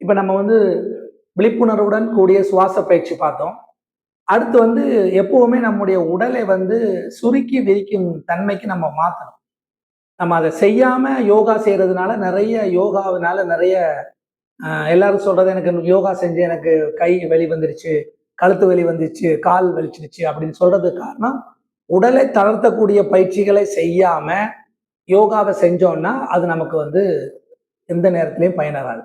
இப்ப நம்ம வந்து விழிப்புணர்வுடன் கூடிய சுவாச பயிற்சி பார்த்தோம். அடுத்து வந்து எப்பவுமே நம்முடைய உடலை வந்து சுருக்கி விரிக்கும் தன்மைக்கு நம்ம மாத்தணும். நம்ம அத செய்யாம யோகா செய்றதுனால நெறைய எல்லாரும் சொல்றது எனக்கு யோகா செஞ்சு எனக்கு கை வலி வந்துருச்சு, கழுத்து வலி வந்துருச்சு, கால் வலிச்சிடுச்சு அப்படின்னு சொல்றதுக்கு காரணம், உடலை தளர்த்தக்கூடிய பயிற்சிகளை செய்யாம யோகாவ செஞ்சோம்னா, அது நமக்கு வந்து எந்த நேரத்திலயும் பயனராது.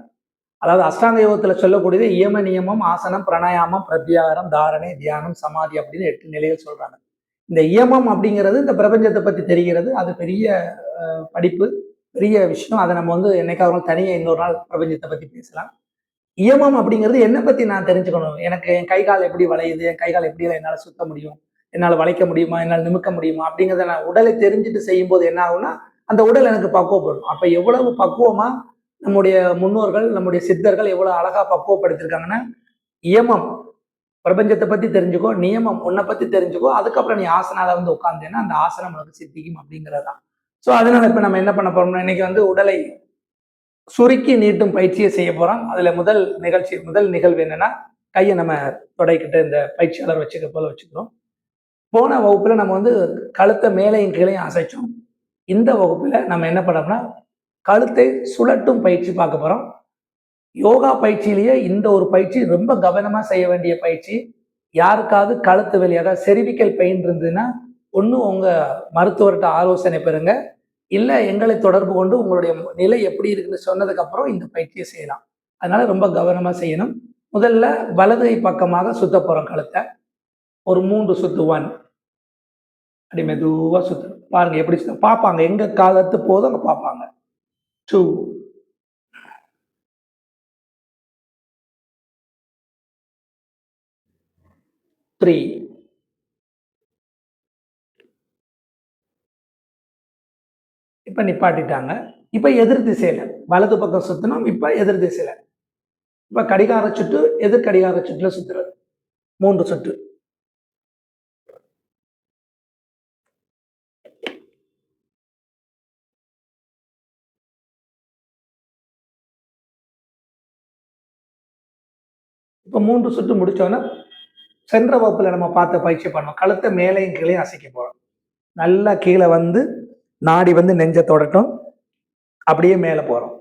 அதாவது அஷ்டாங்க யோகத்துல சொல்லக்கூடியது இயம நியமம், ஆசனம், பிராணாயாமம், பிரத்யாகாரம், தாரணை, தியானம், சமாதி அப்படின்னு 8 நிலைகள் சொல்றாங்க. இந்த இயமம் அப்படிங்கிறது இந்த பிரபஞ்சத்தை பத்தி தெரிகிறது. அது பெரிய படிப்பு, பெரிய விஷயம். அதை நம்ம வந்து என்னைக்காவது தனியா இன்னொரு நாள் பிரபஞ்சத்தை பத்தி பேசலாம். இயமம் அப்படிங்கிறது என்ன பத்தி நான் தெரிஞ்சுக்கணும். எனக்கு என் கை கால் எப்படி வளையுது, என் கை கால் எப்படி என்னால சுத்த முடியும், என்னால வளைக்க முடியுமா, என்னால் நிமிக்க முடியுமா அப்படிங்கிறத நான் உடலை தெரிஞ்சுட்டு செய்யும்போது என்ன ஆகும்னா, அந்த உடல் எனக்கு பக்குவப்படும். அப்ப எவ்வளவு பக்குவமா நம்முடைய முன்னோர்கள், நம்முடைய சித்தர்கள் எவ்வளவு அழகா பக்குவப்படுத்திருக்காங்கன்னா, இயமம் பிரபஞ்சத்தை பத்தி தெரிஞ்சுக்கோ, நியமம் உன்னை பத்தி தெரிஞ்சுக்கோ, அதுக்கப்புறம் நீ ஆசனால வந்து உட்கார்ந்தேன்னா அந்த ஆசனம் உனக்கு சித்திக்கும் அப்படிங்கிறதுதான். ஸோ அதனால இப்ப நம்ம என்ன பண்ண போறோம்னா, இன்னைக்கு வந்து உடலை சுருக்கி நீட்டும் பயிற்சியை செய்ய போறோம். அதுல முதல் நிகழ்வு என்னன்னா, கையை நம்ம தொடைக்கிட்டு இந்த பயிற்சியாளர் வச்சுக்க போல வச்சுக்கிறோம். போன வகுப்புல நம்ம வந்து கழுத்தை மேலையும் கீழையும் அசைச்சோம். இந்த வகுப்புல நம்ம என்ன பண்ணோம்னா, கழுத்தை சுழட்டும் பயிற்சி பார்க்க போறோம். யோகா பயிற்சியிலேயே இந்த ஒரு பயிற்சி ரொம்ப கவனமா செய்ய வேண்டிய பயிற்சி. யாருக்காவது கழுத்து வலி, அதாவது செரிவிக்கல் பெயின் இருந்ததுன்னா, ஒண்ணு உங்க மருத்துவர்கிட்ட ஆலோசனை பெறுங்க. இல்ல எங்களை தொடர்பு கொண்டு உங்களுடைய நிலை எப்படி இருக்குன்னு சொன்னதுக்கு அப்புறம் இந்த பயிற்சியை செய்யலாம். அதனால ரொம்ப கவனமா செய்யணும். முதல்ல வலது கை பக்கமாக சுத்த போறோம் கழுத்தை. ஒரு 3 சுத்து. 1 அப்படி மெதுவா சுத்தணும். பாருங்க எப்படி பார்ப்பாங்க. எங்க காலத்து போதும் அங்க பார்ப்பாங்க. 2 3 இப்ப நிப்பாட்டிட்டாங்க. இப்ப எதிர் திசையில வலது பக்கம் சுத்தணும். இப்ப எதிர் திசையில. இப்ப கடிகார சுற்று, எதிர் கடிகார சுற்றுல சுத்துறது. 3 சுற்று. இப்ப 3 சுற்று முடிச்சோன்னா, சென்ற வகுப்புல நம்ம பார்த்த பயிற்சி பண்ணோம். கழுத்தை மேலையும் கீழையும் அசைக்க போறோம். நல்லா கீழே வந்து நாடி வந்து நெஞ்ச தொடட்டும். அப்படியே மேல போறோம்.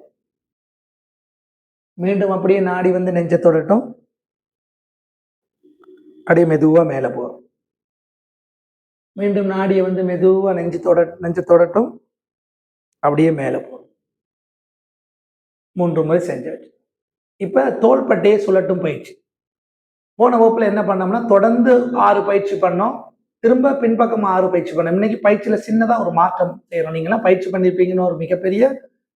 மீண்டும் அப்படியே நாடி வந்து நெஞ்ச தொடட்டும். அப்படியே மெதுவா மேல போறோம். மீண்டும் நாடியை வந்து மெதுவா நெஞ்ச தொடட்டும். அப்படியே மேல போறோம். 3 முறை செஞ்சாச்சு. இப்ப தோள்பட்டையை சுழட்டும் பயிற்சி. போன வகுப்புல என்ன பண்ணோம்னா, தொடர்ந்து 6 பயிற்சி பண்ணோம். திரும்ப பின்பக்கம் 6 பயிற்சி பண்ணோம். இன்னைக்கு பயிற்சியில சின்னதா ஒரு மாற்றம் செய்யறோம். நீங்களாம் பயிற்சி பண்ணிருப்பீங்கன்னு ஒரு மிகப்பெரிய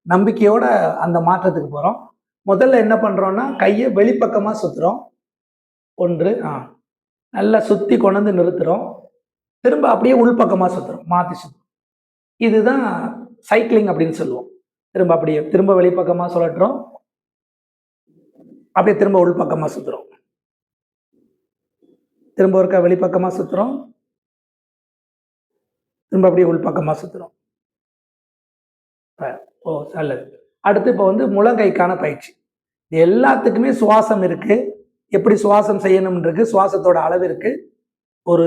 நம்பிக்கையோட அந்த மாற்றத்துக்கு போறோம். முதல்ல என்ன பண்றோம்னா, கையை வெளிப்பக்கமா சுத்துறோம். 1 நல்லா சுத்தி கொண்டு வந்து நிறுத்துறோம். திரும்ப அப்படியே உள்பக்கமா சுத்துறோம். மாத்தி சுத்துறோம். இதுதான் சைக்கிளிங் அப்படின்னு சொல்லுவோம். திரும்ப வெளிப்பக்கமா சுழற்றுறோம். அப்படியே திரும்ப உள்பக்கமா சுத்துறோம். திரும்ப ஒருக்கா வெளிப்பக்கமா சுத்துறோம். திரும்ப அப்படியே உள்பக்கமா சுத்துறோம். நல்லது. அடுத்து இப்ப வந்து முழங்கைக்கான பயிற்சி. எல்லாத்துக்குமே சுவாசம் இருக்கு. எப்படி சுவாசம் செய்யணும் இருக்கு. சுவாசத்தோட அளவு இருக்கு. ஒரு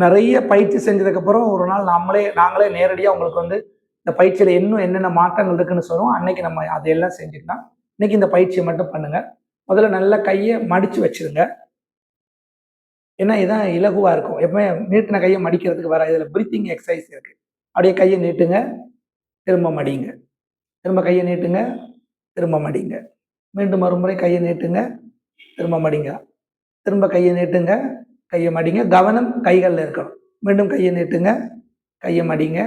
நிறைய பயிற்சி செஞ்சதுக்கு அப்புறம் ஒரு நாள் நாங்களே நேரடியா உங்களுக்கு வந்து இந்த பயிற்சியில இன்னும் என்னென்ன மாற்றங்கள் இருக்குன்னு சொல்லுவோம். அன்னைக்கு நம்ம அதையெல்லாம் செஞ்சுக்கலாம். இன்னைக்கு இந்த பயிற்சியை மட்டும் பண்ணுங்க. முதல்ல நல்ல கையை மடிச்சு வச்சிருங்க. ஏன்னா இதான் இலகுவா இருக்கும். எப்பவுமே நீட்டின கையை மடிக்கிறதுக்கு வர இதுல பிரீத்திங் எக்ஸசைஸ் இருக்கு. அப்படியே கையை நீட்டுங்க. திரும்ப மடிங்க. திரும்ப கையை நீட்டுங்க. திரும்ப மடிங்க. மீண்டும் மறுமுறை கையை நீட்டுங்க. திரும்ப மடிங்க. திரும்ப கையை நீட்டுங்க. கையை மடிங்க. கவனம் கைகள்ல இருக்கணும். மீண்டும் கையை நீட்டுங்க. கையை மடிங்க.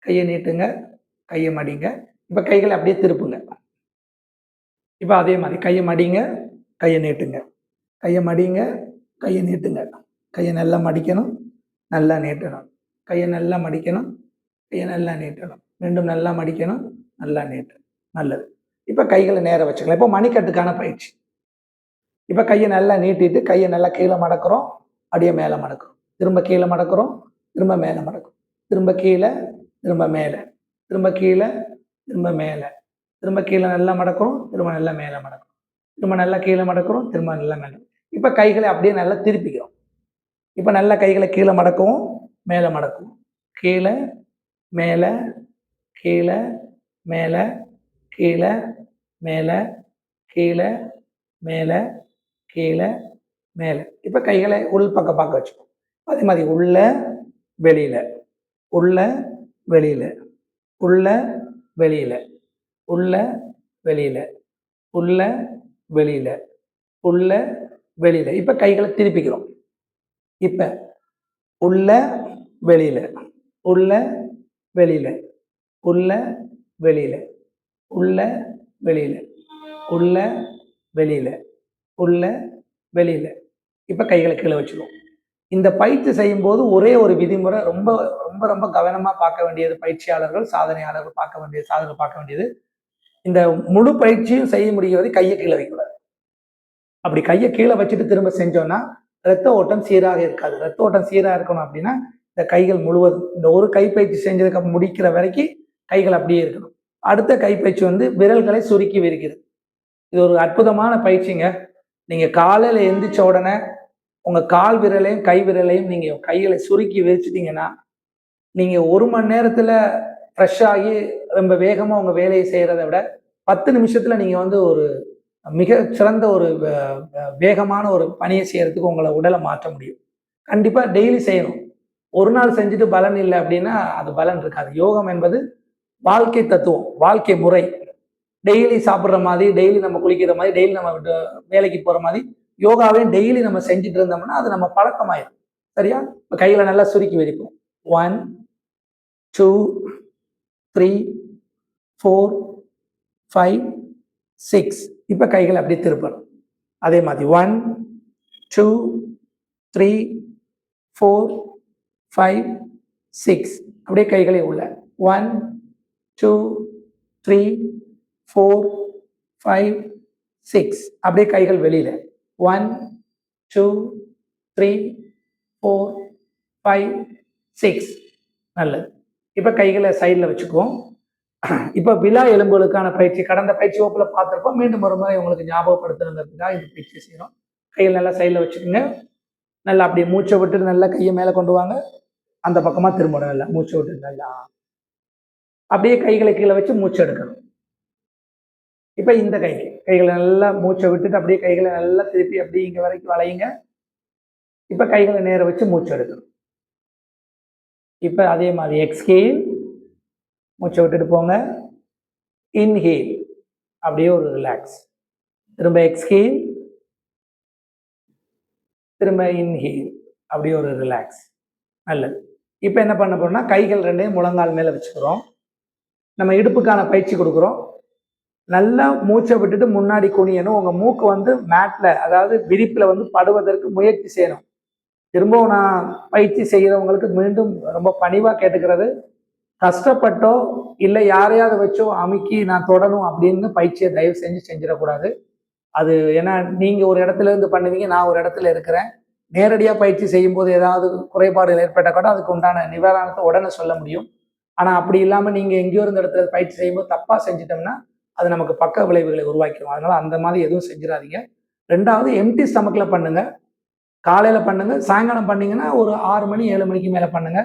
கையை நீட்டுங்க. கையை மடிங்க. இப்ப கைகளை அப்படியே திருப்புங்க. இப்ப அதே மாதிரி கையை மடிங்க. கையை நீட்டுங்க. கையை மடிங்க. கையை நீட்டுங்க. கையை நல்லா மடிக்கணும். நல்லா நீட்டணும். கையை நல்லா மடிக்கணும். கையை நல்லா நீட்டணும். மீண்டும் நல்லா மடிக்கணும். நல்லா நீட்டணும். நல்லது. இப்ப கைகளை நேரா வச்சுக்கலாம். இப்போ மணிக்கட்டுக்கான பயிற்சி. இப்ப கையை நல்லா நீட்டிட்டு கையை நல்லா கீழே மடக்குறோம். அப்படியே மேல மடக்குறோம். திரும்ப கீழே மடக்குறோம். திரும்ப மேல மடக்குறோம். திரும்ப கீழே, திரும்ப மேல, திரும்ப கீழே, திரும்ப மேல, திரும்ப கீழே நல்லா மடக்கிறோம், திரும்ப நல்லா மேலே மடக்கிறோம், திரும்ப நல்லா கீழே மடக்கிறோம், திரும்ப நல்லா மேலே. இப்போ கைகளை அப்படியே நல்லா திருப்பிக்கிறோம். இப்போ நல்லா கைகளை கீழே மடக்கவும் மேலே மடக்குவோம், கீழே மேலே கீழே மேலே கீழே மேலே கீழே மேலே கீழே மேலே. இப்போ கைகளை உள் பக்கம் பார்க்க வச்சுப்போம். அதே மாதிரி உள்ள வெளியில உள்ள வெளியில உள்ள வெளியில உள்ள வெளியில உள்ள வெளியில உள்ள வெளியில. இப்ப கைகளை திருப்பிக்கிறோம். இப்ப உள்ள வெளியில உள்ள வெளியில உள்ள வெளியில உள்ள வெளியில உள்ள வெளியில உள்ள வெளியில. இப்ப கைகளை கீழே வச்சுருவோம். இந்த பயிற்சி செய்யும் போது ஒரே ஒரு விதிமுறை ரொம்ப ரொம்ப ரொம்ப கவனமா பார்க்க வேண்டியது, பயிற்சியாளர்கள் சாதனையாளர்கள் பார்க்க வேண்டியது, சாதனை பார்க்க வேண்டியது, இந்த முழு பயிற்சியும் செய்ய முடியாது கையை கீழே வைக்கக்கூடாது. அப்படி கையை கீழே வச்சுட்டு திரும்ப செஞ்சோம்னா ரத்த ஓட்டம் சீராக இருக்காது. ரத்த ஓட்டம் சீராக இருக்கணும் அப்படின்னா இந்த கைகள் முழுவதும் இந்த ஒரு கைப்பயிற்சி செஞ்சதுக்கு முடிக்கிற வரைக்கும் கைகள் அப்படியே இருக்கணும். அடுத்த கைப்பயிற்சி வந்து விரல்களை சுருக்கி விரிக்கிறது. இது ஒரு அற்புதமான பயிற்சிங்க. நீங்க காலையில எந்திரிச்ச உடனே உங்க கால் விரலையும் கை விரலையும் நீங்க கைகளை சுருக்கி விரிச்சிட்டீங்கன்னா நீங்க 1 மணி நேரத்துல ஃப்ரெஷ் ஆகி ரொம்ப வேகமா உங்க வேலையை செய்யறதை விட 10 நிமிஷத்துல நீங்க வந்து ஒரு மிக சிறந்த ஒரு வேகமான ஒரு பணியை செய்யறதுக்கு உங்களை உடலை மாற்ற முடியும். கண்டிப்பா டெய்லி செய்யணும். ஒரு நாள் செஞ்சுட்டு பலன் இல்லை அப்படின்னா அது பலன் இருக்காது. யோகம் என்பது வாழ்க்கை தத்துவம், வாழ்க்கை முறை. டெய்லி சாப்பிட்ற மாதிரி, டெய்லி நம்ம குளிக்கிற மாதிரி, டெய்லி நம்ம வேலைக்கு போற மாதிரி யோகாவையும் டெய்லி நம்ம செஞ்சுட்டு இருந்தோம்னா அது நம்ம பழக்கமாயிடும். சரியா? இப்போ கையில நல்லா சுருக்கி விரிப்போம். 1 2 3 4 5 6. இப்போ கைகளை அப்படியே திருப்பணும். அதே மாதிரி 1 2 3 4 5 6. அப்படியே கைகளை உள்ள 1 2 3 4 5 6. அப்படியே கைகள் வெளியில 1 2 3 4 5 6. நல்லது. இப்ப கைகளை சைட்ல வச்சுக்குவோம். இப்ப விலா எலும்புகளுக்கான பயிற்சி கடந்த பயிற்சி வகுப்புல பார்த்திருப்போம். மீண்டும் ஒரு முறை உங்களுக்கு ஞாபகப்படுத்துறதுக்காக இந்த பயிற்சி செய்யறோம். கையில் நல்லா சைட்ல வச்சுக்கோங்க. நல்லா அப்படியே மூச்சை விட்டு நல்லா கையை மேல கொண்டு வாங்க. அந்த பக்கமா திரும்பணும். நல்லா மூச்சை விட்டு நல்லா அப்படியே கைகளை கீழே வச்சு மூச்சு எடுக்கணும். இப்ப இந்த கைகளை நல்லா மூச்சை விட்டுட்டு அப்படியே கைகளை நல்லா திருப்பி அப்படியே இங்க வரைக்கும் வளையுங்க. இப்ப கைகளை நேர வச்சு மூச்சு எடுக்கணும். இப்ப அதே மாதிரி எக்ஸ்ஹேல், மூச்சை விட்டுட்டு போங்க. இன்ஹேல், அப்படியே ஒரு ரிலாக்ஸ். திரும்ப எக்ஸ்ஹேல், திரும்ப இன்ஹேல், அப்படியே ஒரு ரிலாக்ஸ். நல்லது. இப்ப என்ன பண்ண போறோம்னா கைகள் ரெண்டையும் முழங்கால் மேல வச்சுக்கிறோம். நம்ம இடுப்புக்கான பயிற்சி கொடுக்குறோம். நல்லா மூச்சை விட்டுட்டு முன்னாடி குனியணும். உங்க மூக்கு வந்து மேட்ல, அதாவது விரிப்புல வந்து படுவதற்கு முயற்சி செய்யணும். திரும்பவும் நான் பயிற்சி செய்கிறவங்களுக்கு மீண்டும் ரொம்ப பணிவா கேட்டுக்கிறது, கஷ்டப்பட்டோ இல்லை யாரையாவது வச்சோ அமுக்கி நான் தொடணும் அப்படின்னு பயிற்சியை தயவு செஞ்சு செஞ்சிடக்கூடாது. அது ஏன்னா நீங்க ஒரு இடத்துல இருந்து பண்ணுவீங்க, நான் ஒரு இடத்துல இருக்கிறேன். நேரடியா பயிற்சி செய்யும் போது ஏதாவது குறைபாடுகள் ஏற்பட்ட கூட அதுக்கு உண்டான நிவாரணத்தை உடனே சொல்ல முடியும். ஆனா அப்படி இல்லாம நீங்க எங்கேயோ இருந்த இடத்துல பயிற்சி செய்யும்போது தப்பா செஞ்சிட்டோம்னா அது நமக்கு பக்க விளைவுகளை உருவாக்கிடும். அதனால அந்த மாதிரி எதுவும் செஞ்சிடாதீங்க. 2வது எம்டி ஸ்டமக்ல பண்ணுங்க. காலையில பண்ணுங்க, சாயங்காலம் பண்ணீங்கன்னா ஒரு 6 மணி 7 மணிக்கு மேல பண்ணுங்க.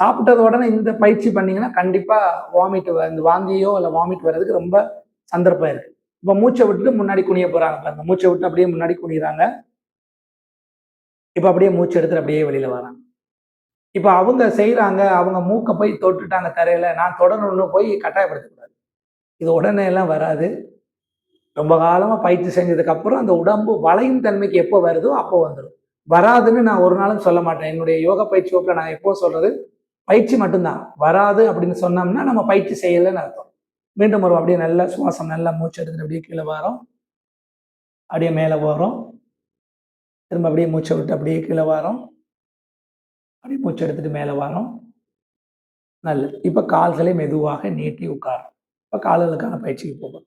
சாப்பிட்டத உடனே இந்த பயிற்சி பண்ணீங்கன்னா கண்டிப்பா வாமிட் இந்த வாந்தியோ இல்லை வாமிட் வர்றதுக்கு ரொம்ப சந்தர்ப்பம் இருக்கு. இப்ப மூச்சை விட்டுட்டு முன்னாடி குனிய போறாங்க பாருங்க. மூச்சை விட்டு அப்படியே முன்னாடி குனிறாங்க. இப்ப அப்படியே மூச்சு எடுத்துட்டு அப்படியே வெளியில வராங்க. இப்ப அவங்க செய்யறாங்க, அவங்க மூக்க போய் தொட்டுட்டாங்க தரையில, நான் தொடரணும்னு போய் கட்டாயப்படுத்தக்கூடாது. இது உடனே எல்லாம் வராது. ரொம்ப காலமா பயிற்சி செஞ்சதுக்கு அப்புறம் அந்த உடம்பு வளையும் தன்மைக்கு எப்போ வருதோ அப்போ வந்துடும். வராதுன்னு நான் ஒரு நாளும் சொல்ல மாட்டேன். என்னுடைய யோகா பயிற்சி வகுப்புல நான் எப்போ சொல்றது பயிற்சி மட்டும்தான். வராது அப்படின்னு சொன்னோம்னா நம்ம பயிற்சி செய்யலைன்னு அர்த்தம். மீண்டும் வரும். அப்படியே நல்லா சுவாசம் நல்லா மூச்சு எடுத்துட்டு அப்படியே கீழே வரோம், அப்படியே மேலே போகிறோம், திரும்ப அப்படியே மூச்சை விட்டு அப்படியே கீழே வரோம், அப்படியே மூச்சு எடுத்துட்டு மேலே வரோம். நல்லது. இப்ப கால்களை மெதுவாக நீட்டி உட்காரும். இப்ப கால்களுக்கான பயிற்சிக்கு போகும்.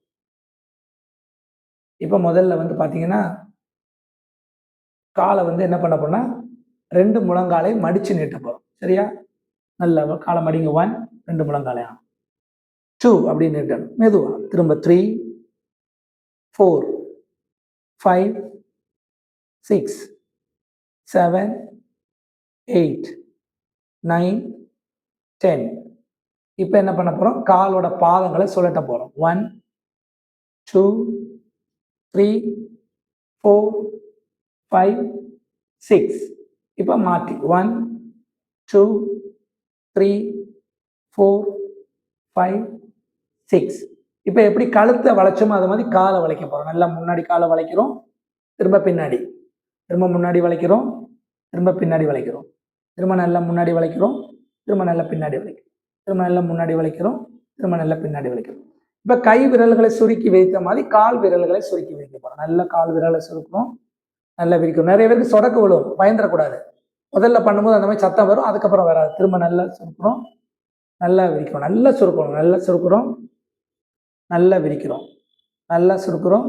இப்ப முதல்ல வந்து பாத்தீங்கன்னா காலை வந்து என்ன பண்ண போறோம்னா 2 முழங்காலை மடிச்சு நீட்ட போறோம். சரியா? நல்லா காலை மடிங்க. 1 2 முழங்காலை. 2 அப்படின்னு இருக்கணும். மெதுவா திரும்ப 3, 4, 5, 6, 7, 8, 9, 10. இப்போ என்ன பண்ண போறோம்? காலோட பாதங்களை சுழட்ட போறோம். 1, 2, 3, 4, 5, 6. இப்போ மாற்றி 1, 2, 3, 4, 5, 6. இப்போ எப்படி கழுத்தை வளைச்சோமோ அது மாதிரி காலை வளைக்க போறோம். நல்லா முன்னாடி காலை வளைக்கிறோம், திரும்ப பின்னாடி, திரும்ப முன்னாடி வளைக்கிறோம், திரும்ப பின்னாடி வளைக்கிறோம், திரும்ப நல்லா முன்னாடி வளைக்கிறோம், திரும்ப நல்லா பின்னாடி வளைக்கிறோம், திரும்ப நல்லா முன்னாடி வளைக்கிறோம், திரும்ப நல்லா பின்னாடி வளைக்கிறோம். இப்போ கை விரல்களை சுருக்கி வைத்த மாதிரி கால் விரல்களை சுருக்கி வைக்க போறோம். நல்ல கால் விரலை சுருக்கணும், நல்லா விரிக்கணும். நிறைய பேருக்கு சொடக்கு விழும், பயந்துடக்கூடாது. முதல்ல பண்ணும்போது அந்த மாதிரி சத்தம் வரும், அதுக்கப்புறம் வராது. திரும்ப நல்லா சுருக்கிறோம், நல்லா விரிக்கிறோம், நல்லா சுருக்கணும், நல்லா சுருக்கிறோம், நல்லா விரிக்கிறோம், நல்லா சுருக்கிறோம்,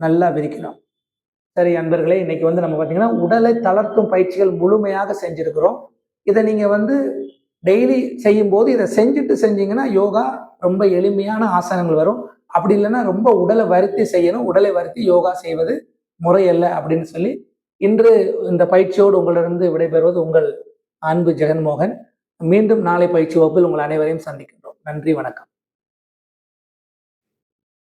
நல்லா விரிக்கிறோம். சரி அன்பர்களே, இன்னைக்கு வந்து நம்ம பார்த்தீங்கன்னா உடலை தளர்த்தும் பயிற்சிகள் முழுமையாக செஞ்சிருக்கிறோம். இதை நீங்க வந்து டெய்லி செய்யும் போது இதை செஞ்சுட்டு செஞ்சீங்கன்னா யோகா ரொம்ப எளிமையான ஆசனங்கள் வரும். அப்படி இல்லைன்னா ரொம்ப உடலை வருத்தி செய்யணும். உடலை வருத்தி யோகா செய்வது முறையல்ல அப்படின்னு சொல்லி இன்று இந்த பயிற்சியோடு உங்களிடம் விடைபெறுவது உங்கள் அன்பு ஜெகன்மோகன். மீண்டும் நாளை பயிற்சி வகுப்பில் உங்கள் அனைவரையும் சந்திக்கின்றோம். நன்றி, வணக்கம்.